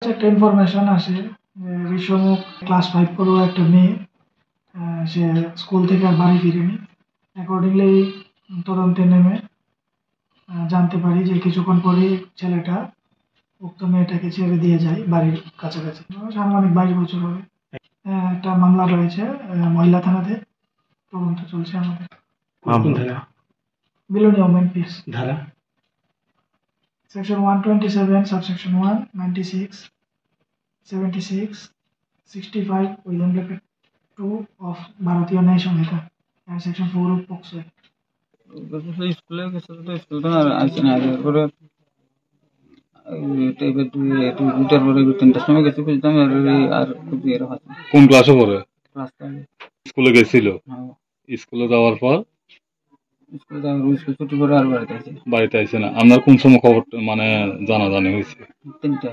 একটা ইনফরমেশন আসে যে ঋষমুখ ক্লাস 5 পড়ুয়া একটা মেয়ে, সে স্কুল থেকে আর বাড়ি ফিরেনি। অ্যাকর্ডিংলি তদন্তে নেমে জানতে পারি যে কিছুক্ষণ পরেই ছেলেটা উক্ত মেয়েটাকে ছেড়ে দিয়ে যায় বাড়ির কাছাকাছি। আনুমানিক 22 বছর হবে। একটা মামলা রয়েছে মহিলা থানাতে, তদন্ত চলছে আমাদের। বিলোনিয়া ওমেন পিস ধারা section 127 subsection 1 96 76 65 within bracket 2 of ভারতীয় ন্যায় সংহিতা and section 4 of POCSO Act. স্কুলে গেছে তো স্কুল তো আর আসছে না এরপরে দুটার পরে 3টার সময় গেছে খুঁজতাম আর খুঁজি এর হাতে। কোন ক্লাসে পড়ে? ক্লাস 5 স্কুলে গেছিল? হ্যাঁ, স্কুলে যাওয়ার পর স্কুলে যাওয়ার স্কুল ছুটি করে আর বাড়িতে আসে। বাড়িতে আইছে না? আপনার কোন সময় খবর মানে জানাজানি হয়েছে? 3টা।